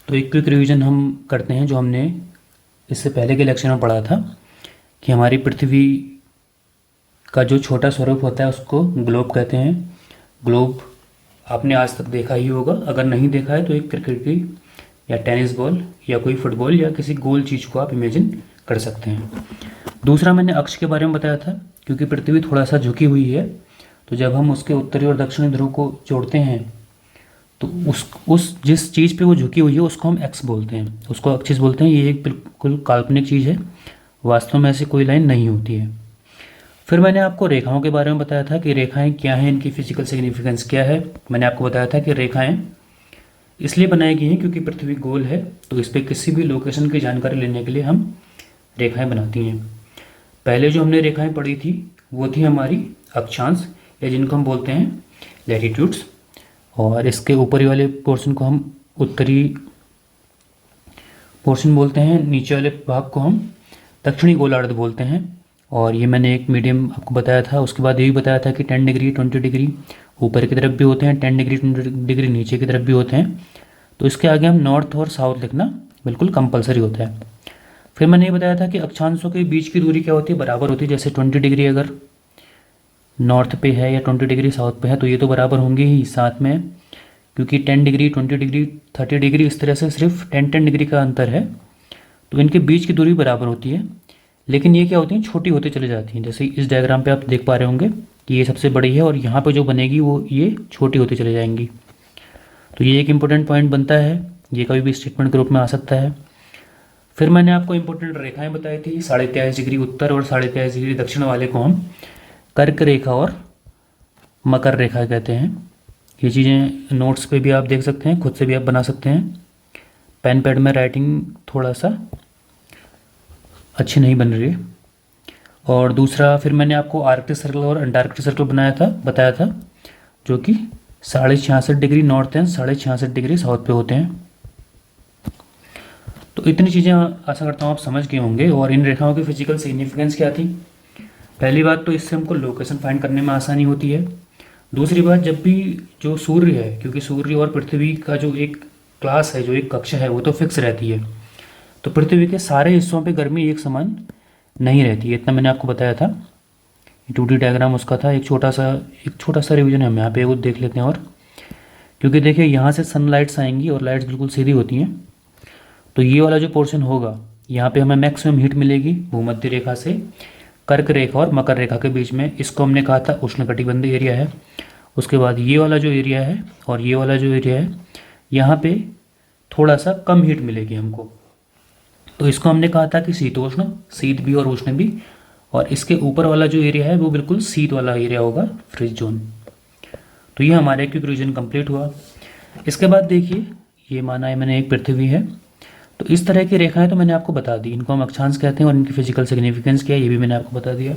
A: तो एक क्विक रिवीजन हम करते हैं जो हमने इससे पहले के लेक्चर में पढ़ा था कि हमारी पृथ्वी का जो छोटा स्वरूप होता है उसको ग्लोब कहते हैं। ग्लोब आपने आज तक देखा ही होगा, अगर नहीं देखा है तो एक क्रिकेट की या टेनिस बॉल या कोई फुटबॉल या किसी गोल चीज़ को आप इमेजिन कर सकते हैं। दूसरा मैंने अक्ष के बारे में बताया था, क्योंकि पृथ्वी थोड़ा सा झुकी हुई है, तो जब हम उसके उत्तरी और दक्षिणी ध्रुव को जोड़ते हैं तो उस जिस चीज़ पे वो झुकी हुई है उसको हम एक्स बोलते हैं, उसको एक्सिस बोलते हैं। ये एक बिल्कुल काल्पनिक चीज़ है, वास्तव में ऐसी कोई लाइन नहीं होती है। फिर मैंने आपको रेखाओं के बारे में बताया था कि रेखाएं क्या हैं, इनकी फिजिकल सिग्निफिकेंस क्या है। मैंने आपको बताया था कि रेखाएं इसलिए बनाई गई हैं क्योंकि पृथ्वी गोल है, तो इस पर किसी भी लोकेशन की जानकारी लेने के लिए हम रेखाएं बनाती हैं। पहले जो हमने रेखाएं पढ़ी थी वो थी हमारी अक्षांश, या जिनको हम बोलते हैं लैटिट्यूड्स, और इसके ऊपरी वाले पोर्शन को हम उत्तरी पोर्शन बोलते हैं, नीचे वाले भाग को हम दक्षिणी गोलार्ध बोलते हैं। और ये मैंने एक मीडियम आपको बताया था। उसके बाद ये भी बताया था कि 10 डिग्री 20 डिग्री ऊपर की तरफ भी होते हैं, 10 डिग्री 20 डिग्री नीचे की तरफ भी होते हैं। तो इसके आगे हम नॉर्थ और साउथ लिखना बिल्कुल कंपलसरी होता है। फिर मैंने ये बताया था कि अक्षांशों के बीच की दूरी क्या होती है, बराबर होती है। जैसे 20 डिग्री अगर नॉर्थ पे है या 20 डिग्री साउथ पे है तो ये तो बराबर होंगे ही साथ में, क्योंकि 10 डिग्री 20 डिग्री 30 डिग्री इस तरह से सिर्फ 10 डिग्री का अंतर है, तो इनके बीच की दूरी बराबर होती है। लेकिन ये क्या होती हैं, छोटी होती चली जाती हैं। जैसे इस डायग्राम पे आप देख पा रहे होंगे कि ये सबसे बड़ी है और यहाँ पे जो बनेगी वो ये छोटी होती चली जाएंगी। तो ये एक इम्पोर्टेंट पॉइंट बनता है, ये कभी भी स्टेटमेंट के रूप में आ सकता है। फिर मैंने आपको इम्पोर्टेंट रेखाएं बताई थी, 23.5 डिग्री उत्तर और 23.5 डिग्री दक्षिण वाले को हम कर्क रेखा और मकर रेखा कहते हैं। ये चीज़ें नोट्स पे भी आप देख सकते हैं, खुद से भी आप बना सकते हैं। पेन पैड में राइटिंग थोड़ा सा अच्छी नहीं बन रही है। और दूसरा फिर मैंने आपको आर्कटिक सर्कल और अंटार्कटिक सर्कल बताया था, जो कि 66.5 degree north and 66.5 degree south पे होते हैं। तो इतनी चीज़ें आशा करता हूँ आप समझ गए होंगे। और इन रेखाओं की फिजिकल सिग्निफिकेंस क्या थी? पहली बात तो इससे हमको लोकेशन फाइंड करने में आसानी होती है। दूसरी बात, जब भी जो सूर्य है, क्योंकि सूर्य और पृथ्वी का जो एक क्लास है, जो एक कक्षा है, वो तो फिक्स रहती है, तो पृथ्वी के सारे हिस्सों पे गर्मी एक समान नहीं रहती है। इतना मैंने आपको बताया था। 2D डायग्राम उसका था। एक छोटा सा रिवीजन हम यहाँ पे वो देख लेते हैं। और क्योंकि देखिए यहाँ से सनलाइट्स आएंगी और लाइट्स बिल्कुल सीधी होती हैं, तो ये वाला जो पोर्शन होगा यहाँ पे हमें मैक्सिमम हीट मिलेगी भूमध्य रेखा से कर्क रेखा और मकर रेखा के बीच में। इसको हमने कहा था उष्णकटिबंधीय एरिया है। उसके बाद ये वाला जो एरिया है और ये वाला जो एरिया है, यहाँ पे थोड़ा सा कम हीट मिलेगी हमको, तो इसको हमने कहा था कि शीतोष्ण, शीत भी और उष्ण भी। और इसके ऊपर वाला जो एरिया है वो बिल्कुल शीत वाला एरिया होगा, फ्रिज जोन। तो ये हमारे क्विक रिवीजन कंप्लीट हुआ। इसके बाद देखिए, ये माना है मैंने एक पृथ्वी है, तो इस तरह की रेखाएं तो मैंने आपको बता दी, इनको हम अक्षांश कहते हैं और इनकी फिजिकल सिग्निफिकेंस क्या है ये भी मैंने आपको बता दिया।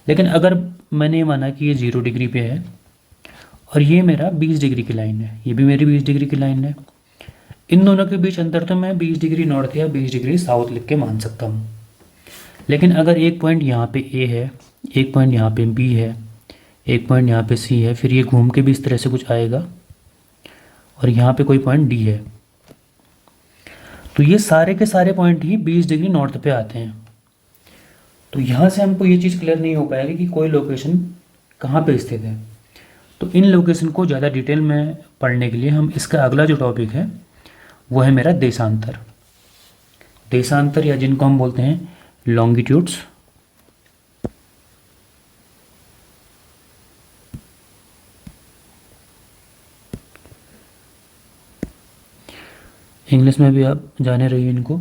A: लेकिन अगर मैंने ये माना कि ये 0 डिग्री पे है और ये मेरा 20 डिग्री की लाइन है, ये भी मेरी 20 डिग्री की लाइन है, इन दोनों के बीच अंतर तो मैं 20 डिग्री नॉर्थ या 20 डिग्री साउथ लिख के मान सकता हूँ। लेकिन अगर एक पॉइंट यहाँ पे ए है, एक पॉइंट यहाँ पे बी है, एक पॉइंट यहाँ पे सी है, फिर ये घूम के भी इस तरह से कुछ आएगा और यहाँ पे कोई पॉइंट डी है, तो ये सारे के सारे पॉइंट ही 20 डिग्री नॉर्थ पे आते हैं। तो यहाँ से हमको ये चीज़ क्लियर नहीं हो पाएगी कि कोई लोकेशन कहाँ पे स्थित है। तो इन लोकेशन को ज़्यादा डिटेल में पढ़ने के लिए हम इसका अगला जो टॉपिक है वो है मेरा देशांतर। देशांतर या जिनको हम बोलते हैं लॉन्गिट्यूड्स। इंग्लिश में भी आप जाने रहिए इनको,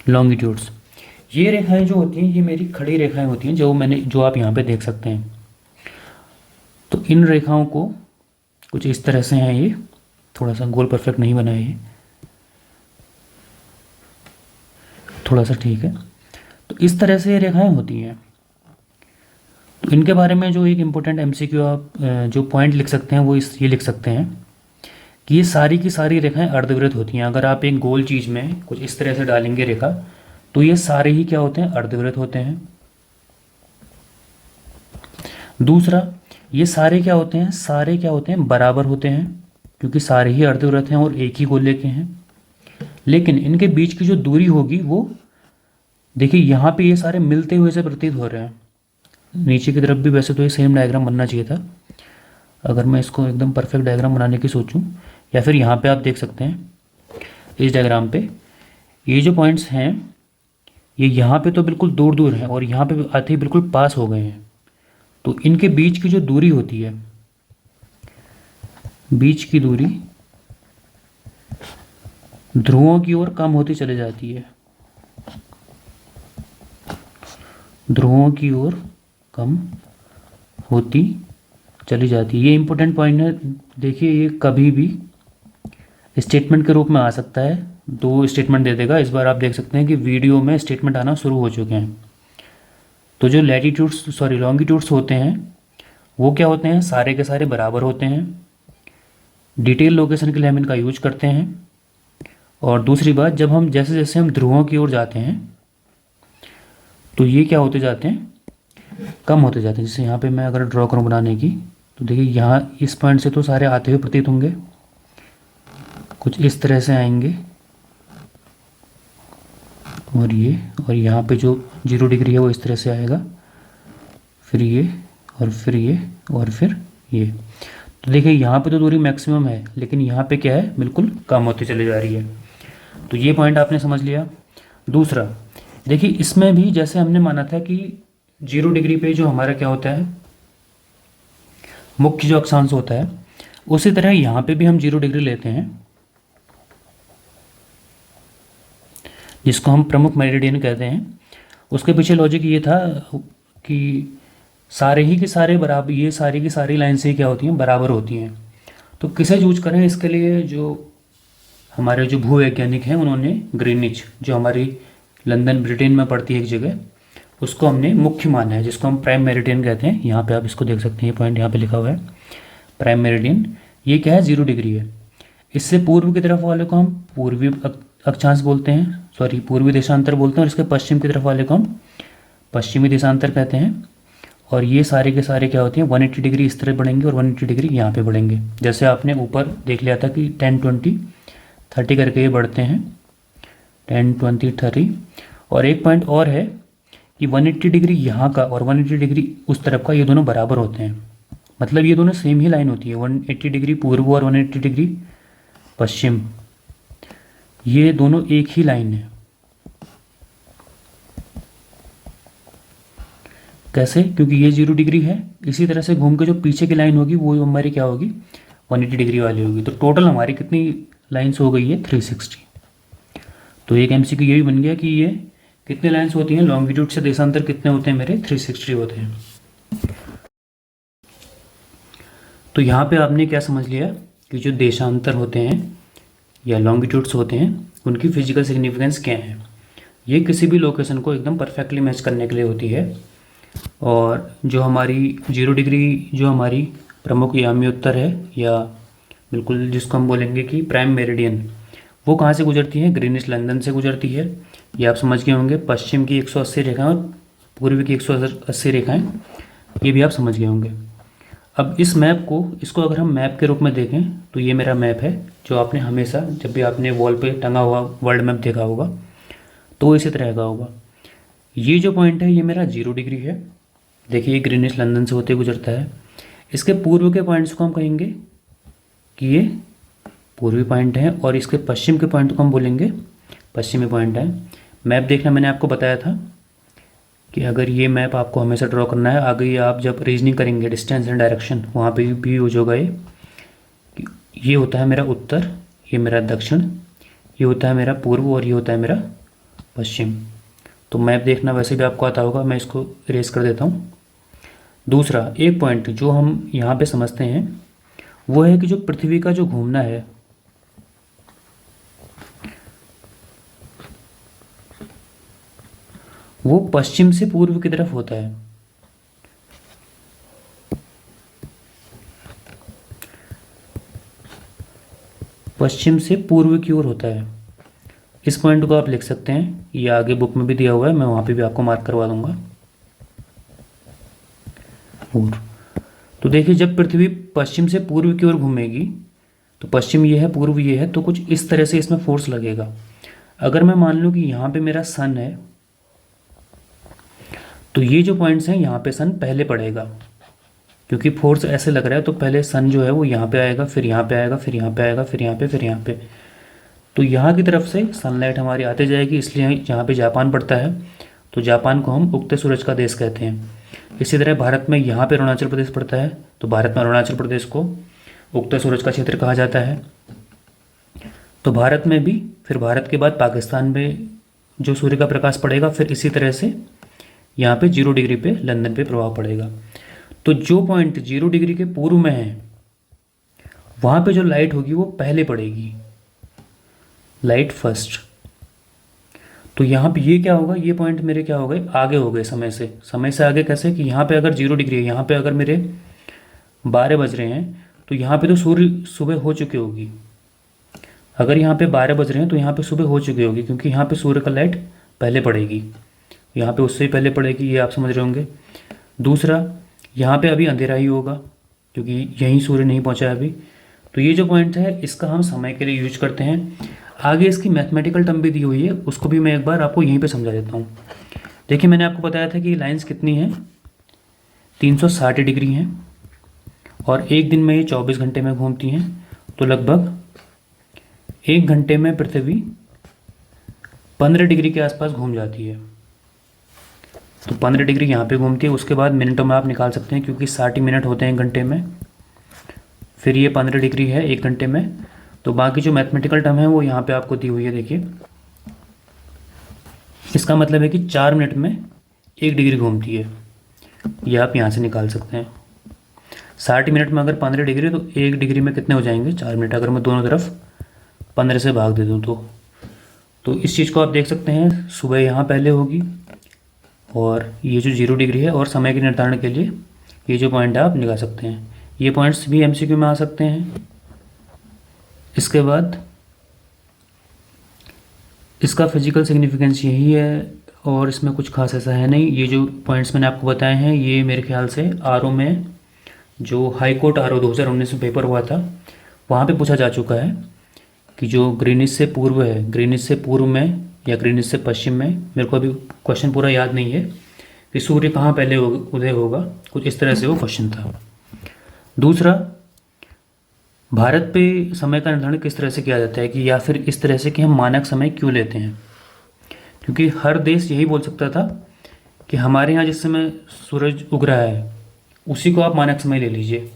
A: लॉन्गिट्यूड्स। ये रेखाएं जो होती हैं ये मेरी खड़ी रेखाएं होती हैं, जो आप यहाँ पे देख सकते हैं। तो इन रेखाओं को कुछ इस तरह से हैं, ये थोड़ा सा गोल परफेक्ट नहीं बना है, ये थोड़ा सा ठीक है। तो इस तरह से ये रेखाएं होती हैं। तो इनके बारे में जो एक इम्पोर्टेंट MCQ आप जो पॉइंट लिख सकते हैं वो ये लिख सकते हैं कि ये सारी की सारी रेखाएं अर्धवृत्त होती हैं। अगर आप एक गोल चीज़ में कुछ इस तरह से डालेंगे रेखा, तो ये सारे ही क्या होते हैं, अर्धवृत्त होते हैं। दूसरा, ये सारे क्या होते हैं, सारे क्या होते हैं, बराबर होते हैं, क्योंकि सारे ही अर्धवृत्त हैं और एक ही गोले के हैं। लेकिन इनके बीच की जो दूरी होगी वो, देखिए यहाँ पे ये सारे मिलते हुए से प्रतीत हो रहे हैं। नीचे की तरफ भी वैसे तो ये सेम डायग्राम बनना चाहिए था, अगर मैं इसको एकदम परफेक्ट डायग्राम बनाने की सोचूं, या फिर यहाँ पे आप देख सकते हैं इस डायग्राम पे, ये जो पॉइंट्स हैं ये यहाँ पे तो बिल्कुल दूर दूर हैं और यहाँ पे आते ही बिल्कुल पास हो गए हैं। तो इनके बीच की जो दूरी होती है, बीच की दूरी ध्रुवों की ओर कम होती चली जाती है, ध्रुवों की ओर कम होती चली जाती है। ये इंपॉर्टेंट पॉइंट है। देखिए ये कभी भी स्टेटमेंट के रूप में आ सकता है, दो स्टेटमेंट दे देगा। इस बार आप देख सकते हैं कि वीडियो में स्टेटमेंट आना शुरू हो चुके हैं। तो जो लॉन्गिट्यूड्स होते हैं वो क्या होते हैं, सारे के सारे बराबर होते हैं। डिटेल लोकेशन के लिए हम इनका यूज करते हैं। और दूसरी बात, जब हम जैसे जैसे हम ध्रुवों की ओर जाते हैं तो ये क्या होते जाते हैं, कम होते जाते हैं। जैसे यहाँ पे मैं अगर ड्रॉ करूँ बनाने की, तो देखिए यहाँ इस पॉइंट से तो सारे आते हुए प्रतीत होंगे, कुछ इस तरह से आएंगे, और यहाँ पे जो 0 डिग्री है वो इस तरह से आएगा, फिर ये और फिर ये और फिर ये। तो देखिए यहाँ पे तो दूरी मैक्सिमम है, लेकिन यहाँ पे क्या है, बिल्कुल कम होती चली जा रही है। तो ये पॉइंट आपने समझ लिया। दूसरा, देखिए इसमें भी जैसे हमने माना था कि 0 डिग्री पे जो हमारा क्या होता है, मुख्य जो अक्षांश होता है, उसी तरह यहाँ पे भी हम 0 डिग्री लेते हैं, जिसको हम प्रमुख मेरिडियन कहते हैं। उसके पीछे लॉजिक ये था कि सारे ही के सारे बराबर, ये सारी की सारी लाइन से क्या होती हैं, बराबर होती हैं। तो किसे यूज करें इसके लिए, जो हमारे जो भूवैज्ञानिक हैं उन्होंने ग्रीनिच, जो हमारी लंदन ब्रिटेन में पड़ती है एक जगह, उसको हमने मुख्य माना है, जिसको हम प्राइम मेरिडियन कहते हैं। यहाँ पे आप इसको देख सकते हैं, ये पॉइंट यहाँ पे लिखा हुआ है प्राइम मेरिडियन। ये क्या है, 0 डिग्री है। इससे पूर्व की तरफ वाले को हम पूर्वी अक्षांश बोलते हैं, पूर्वी देशांतर बोलते हैं, और इसके पश्चिम की तरफ वाले को हम पश्चिमी देशांतर कहते हैं। और ये सारे के सारे क्या होते हैं, 180 डिग्री इस तरह बढ़ेंगे और 180 डिग्री यहाँ पे बढ़ेंगे। जैसे आपने ऊपर देख लिया था कि 10, 20, 30 करके ये बढ़ते हैं, 10, 20, 30। और एक पॉइंट और है कि 180 डिग्री यहाँ का और 180 डिग्री उस तरफ का, ये दोनों बराबर होते हैं। मतलब ये दोनों सेम ही लाइन होती है, 180 डिग्री पूर्व और 180 डिग्री पश्चिम, ये दोनों एक ही लाइन है। कैसे, क्योंकि ये 0 डिग्री है, इसी तरह से घूम के जो पीछे की लाइन होगी वो हमारी क्या होगी, 180 डिग्री वाली होगी। तो टोटल हमारी कितनी लाइन्स हो गई है, 360। तो एक एमसीक्यू ये भी बन गया कि ये कितने लाइन्स होती हैं, लॉन्गिट्यूड से देशांतर कितने होते हैं मेरे, 360 होते हैं। तो यहाँ पे आपने क्या समझ लिया कि जो देशांतर होते हैं या लॉन्गिट्यूड्स होते हैं उनकी फिजिकल सिग्निफिकेंस क्या है। ये किसी भी लोकेशन को एकदम परफेक्टली मैच करने के लिए होती है। और जो हमारी 0 डिग्री जो हमारी प्रमुख यामी उत्तर है, या बिल्कुल जिसको हम बोलेंगे कि प्राइम मेरिडियन, वो कहाँ से गुजरती है, ग्रीनिच लंदन से गुजरती है। ये आप समझ गए होंगे। पश्चिम की 180 रेखाएं और पूर्व की 180 रेखाएं, ये भी आप समझ गए होंगे। अब इस मैप को, इसको अगर हम मैप के रूप में देखें तो ये मेरा मैप है, जो आपने हमेशा जब भी आपने वॉल पे टंगा हुआ वर्ल्ड मैप देखा होगा तो इसी तरह का होगा। ये जो पॉइंट है ये मेरा 0 डिग्री है। देखिए ये ग्रीनिच लंदन से होते गुजरता है। इसके पूर्व के पॉइंट्स को हम कहेंगे कि ये पूर्वी पॉइंट है, और इसके पश्चिम के पॉइंट को हम बोलेंगे पश्चिमी पॉइंट है। मैप देखना मैंने आपको बताया था कि अगर ये मैप आपको हमेशा ड्रॉ करना है, आगे आप जब रीजनिंग करेंगे डिस्टेंस एंड डायरेक्शन, वहाँ पे भी यूज होगा ये होता है मेरा उत्तर, ये मेरा दक्षिण, ये होता है मेरा पूर्व, और ये होता है मेरा पश्चिम। तो मैप देखना वैसे भी आपको आता होगा, मैं इसको इरेज कर देता हूँ। दूसरा एक पॉइंट जो हम यहाँ पे समझते हैं वो है कि जो पृथ्वी का जो घूमना है, वो पश्चिम से पूर्व की तरफ होता है। पश्चिम से पूर्व की ओर होता है। इस पॉइंट को आप लिख सकते हैं, ये आगे बुक में भी दिया हुआ है, मैं वहाँ पे भी आपको मार्क करवा दूँगा। और तो देखिए, जब पृथ्वी पश्चिम से पूर्व की ओर घूमेगी, तो पश्चिम ये है, पूर्व ये है, तो कुछ इस तरह से इसमें फोर्स लगेगा। अगर मैं मान लूँ कि यहाँ पे मेरा सन है, तो ये जो पॉइंट्स हैं यहाँ पे सन पहले पड़ेगा, क्योंकि फोर्स ऐसे लग रहा है, तो पहले सन जो है वो यहाँ पे आएगा, फिर यहाँ पे आएगा, फिर यहाँ पे आएगा, फिर यहाँ पे, फिर यहाँ पे। तो यहाँ की तरफ से सनलाइट हमारी आते जाएगी, इसलिए यहाँ पे जापान पड़ता है, तो जापान को हम उगते सूरज का देश कहते हैं। इसी तरह भारत में यहाँ पे अरुणाचल प्रदेश पड़ता है, तो भारत में अरुणाचल प्रदेश को उगते सूरज का क्षेत्र कहा जाता है। तो भारत में भी, फिर भारत के बाद पाकिस्तान में जो सूर्य का प्रकाश पड़ेगा, फिर इसी तरह से यहाँ पे 0 डिग्री पे लंदन पे प्रभाव पड़ेगा। तो जो पॉइंट 0 डिग्री के पूर्व में है, वहाँ पे जो लाइट होगी वो पहले पड़ेगी, लाइट फर्स्ट। तो यहाँ पे ये क्या होगा, ये पॉइंट मेरे क्या हो गए, आगे हो गए समय से। समय से आगे कैसे, कि यहाँ पे अगर 0 डिग्री है, यहाँ पे अगर मेरे 12 बज रहे हैं, तो यहाँ पे तो सूर्य सुबह हो चुकी होगी। अगर यहाँ पे 12 बज रहे हैं तो यहाँ पे सुबह हो चुकी होगी, क्योंकि यहाँ पे सूर्य का लाइट पहले पड़ेगी, यहाँ पे उससे ही पहले पड़ेगी, ये आप समझ रहे होंगे। दूसरा, यहाँ पे अभी अंधेरा ही होगा, क्योंकि यहीं सूर्य नहीं पहुँचा है अभी। तो ये जो पॉइंट है, इसका हम समय के लिए यूज करते हैं। आगे इसकी मैथमेटिकल टर्म भी दी हुई है, उसको भी मैं एक बार आपको यहीं पे समझा देता हूँ। देखिए, मैंने आपको बताया था कि लाइंस कितनी हैं, 360 डिग्री हैं, और एक दिन में ये 24 घंटे में घूमती हैं। तो लगभग 1 घंटे में पृथ्वी 15 डिग्री के आसपास घूम जाती है। तो 15 डिग्री यहाँ पे घूमती है, उसके बाद मिनटों में आप निकाल सकते हैं, क्योंकि 60 मिनट होते हैं 1 घंटे में। फिर ये 15 डिग्री है 1 घंटे में। तो बाकी जो मैथमेटिकल टर्म है वो यहाँ पे आपको दी हुई है, देखिए। इसका मतलब है कि 4 मिनट में 1 डिग्री घूमती है, ये आप यहाँ से निकाल सकते हैं। 60 मिनट में अगर 15 डिग्री, तो 1 डिग्री में कितने हो जाएंगे, 4 मिनट। अगर मैं दोनों तरफ 15 से भाग दे दूँ तो इस चीज़ को आप देख सकते हैं। सुबह यहाँ पहले होगी, और ये जो 0 डिग्री है, और समय के निर्धारण के लिए ये जो पॉइंट है आप निकाल सकते हैं। ये पॉइंट्स भी MCQ में आ सकते हैं। इसके बाद इसका फिजिकल सिग्निफिकेंस यही है, और इसमें कुछ खास ऐसा है नहीं। ये जो पॉइंट्स मैंने आपको बताए हैं, ये मेरे ख्याल से RO में, जो हाई कोर्ट RO 2019 में पेपर हुआ था, वहाँ पे पूछा जा चुका है कि जो ग्रीनिच से पूर्व है, ग्रीनिच से पूर्व में या ग्रीनिच से पश्चिम में, मेरे को अभी क्वेश्चन पूरा याद नहीं है कि सूर्य कहाँ पहले उदय होगा, कुछ इस तरह से वो क्वेश्चन था। दूसरा, भारत पे समय का निर्धारण किस तरह से किया जाता है, कि या फिर इस तरह से कि हम मानक समय क्यों लेते हैं, क्योंकि हर देश यही बोल सकता था कि हमारे यहाँ जिस समय सूरज उग रहा है उसी को आप मानक समय ले लीजिए।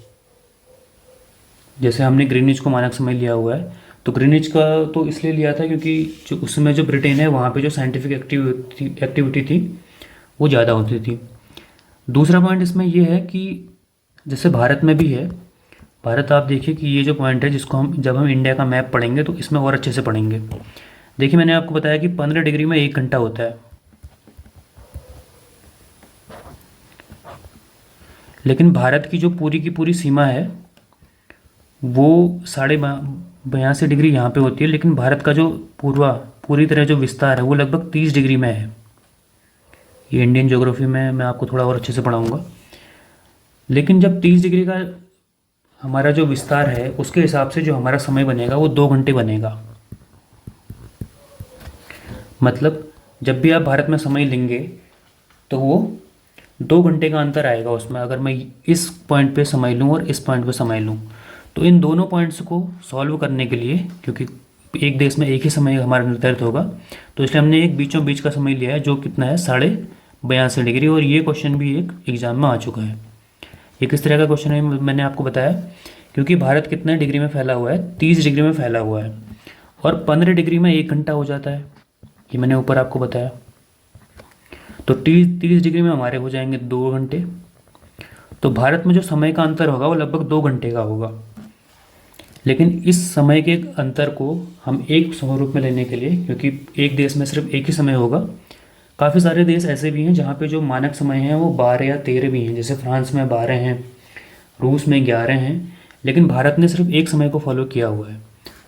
A: जैसे हमने ग्रीनिच को मानक समय लिया हुआ है, तो ग्रीनिच का तो इसलिए लिया था क्योंकि जो उस समय जो ब्रिटेन है, वहाँ पे जो साइंटिफिक एक्टिविटी थी वो ज़्यादा होती थी। दूसरा पॉइंट इसमें ये है कि जैसे भारत में भी है, भारत आप देखिए कि ये जो पॉइंट है, जिसको हम जब हम इंडिया का मैप पढ़ेंगे तो इसमें और अच्छे से पढ़ेंगे। देखिए, मैंने आपको बताया कि 15 डिग्री में 1 घंटा होता है, लेकिन भारत की जो पूरी की पूरी सीमा है वो 82.5 डिग्री यहाँ पे होती है, लेकिन भारत का जो पूरी तरह जो विस्तार है वो लगभग 30 डिग्री में है। ये इंडियन ज्योग्राफी में मैं आपको थोड़ा और अच्छे से पढ़ाऊँगा। लेकिन जब 30 डिग्री का हमारा जो विस्तार है, उसके हिसाब से जो हमारा समय बनेगा वो 2 घंटे बनेगा। मतलब जब भी आप भारत में समय लेंगे तो वो 2 घंटे का अंतर आएगा उसमें, अगर मैं इस पॉइंट पे समय लूँ और इस पॉइंट पे समय लूँ। तो इन दोनों पॉइंट्स को सॉल्व करने के लिए, क्योंकि एक देश में एक ही समय हमारा निर्धारित होगा, तो इसलिए हमने एक बीचों बीच का समय लिया है, जो कितना है 82.5 डिग्री। और ये क्वेश्चन भी एक एग्जाम में आ चुका है। ये किस तरह का क्वेश्चन है मैंने आपको बताया, क्योंकि भारत कितने डिग्री में फैला हुआ है, 30 डिग्री में फैला हुआ है, और 15 डिग्री में 1 घंटा हो जाता है, ये मैंने ऊपर आपको बताया। तो 30 डिग्री में हमारे हो जाएंगे 2 घंटे। तो भारत में जो समय का अंतर होगा वो लगभग 2 घंटे का होगा। लेकिन इस समय के अंतर को हम एक समय रूप में लेने के लिए, क्योंकि एक देश में सिर्फ एक ही समय होगा, काफ़ी सारे देश ऐसे भी हैं जहाँ पे जो मानक समय हैं वो 12 या 13 भी हैं। जैसे फ्रांस में 12 हैं, रूस में 11 हैं, लेकिन भारत ने सिर्फ एक समय को फॉलो किया हुआ है,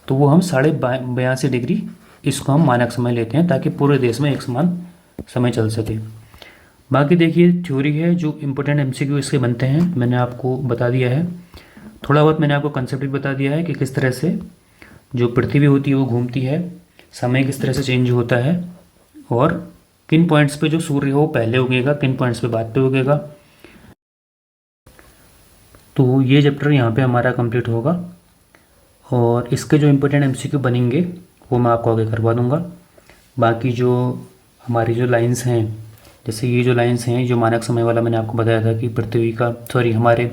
A: तो वो हम 82.5 डिग्री इसको हम मानक समय लेते हैं ताकि पूरे देश में एक समान समय चल सके। बाकी देखिए थ्योरी है, जो इम्पोर्टेंट एमसीक्यू इसके बनते हैं मैंने आपको बता दिया है। थोड़ा बहुत मैंने आपको कंसेप्ट भी बता दिया है कि किस तरह से जो पृथ्वी होती है वो घूमती है, समय किस तरह से चेंज होता है, और किन पॉइंट्स पे जो सूर्य हो पहले उगेगा, किन पॉइंट्स पे बाद पे उगेगा। तो ये चैप्टर यहाँ पे हमारा कंप्लीट होगा और इसके जो इम्पोर्टेंट एमसीक्यू बनेंगे वो मैं आपको आगे करवा दूँगा। बाकी जो हमारी जो लाइंस हैं, जैसे ये जो लाइंस हैं, जो मानक समय वाला मैंने आपको बताया था कि पृथ्वी का हमारे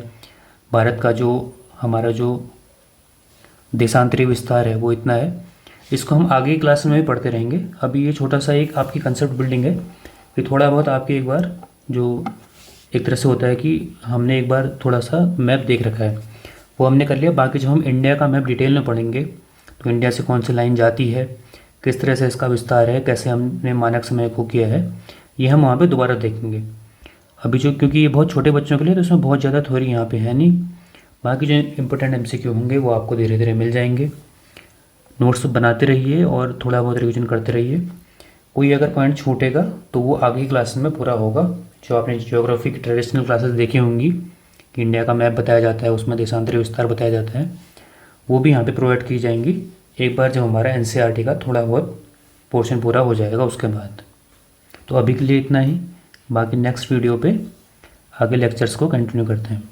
A: भारत का जो हमारा जो देशांतरी विस्तार है वो इतना है, इसको हम आगे की क्लास में भी पढ़ते रहेंगे। अभी ये छोटा सा एक आपकी कंसेप्ट बिल्डिंग है कि थोड़ा बहुत आपके एक बार जो एक तरह से होता है कि हमने एक बार थोड़ा सा मैप देख रखा है वो हमने कर लिया। बाकी जब हम इंडिया का मैप डिटेल में पढ़ेंगे तो इंडिया से कौन सी लाइन जाती है, किस तरह से इसका विस्तार है, कैसे हमने मानक समय को किया है, ये हम वहाँ पे दोबारा देखेंगे। अभी जो क्योंकि ये बहुत छोटे बच्चों के लिए तो इसमें बहुत ज़्यादा थ्योरी यहाँ पे है नहीं। बाकी जो इम्पोर्टेंट एमसीक्यू होंगे वो आपको धीरे धीरे मिल जाएंगे। नोट्स बनाते रहिए और थोड़ा बहुत रिवीजन करते रहिए। कोई अगर पॉइंट छूटेगा तो वो आगे की क्लास में पूरा होगा। जो आपने ज्योग्राफी की ट्रेडिशनल क्लासेस देखी होंगी कि इंडिया का मैप बताया जाता है, उसमें देशांतरी विस्तार बताया जाता है, वो भी यहाँ पे प्रोवाइड की जाएंगी एक बार जब हमारा एनसीईआरटी का थोड़ा बहुत पोर्शन पूरा हो जाएगा उसके बाद। तो अभी के लिए इतना ही, बाकी नेक्स्ट वीडियो पे आगे लेक्चर्स को कंटिन्यू करते हैं।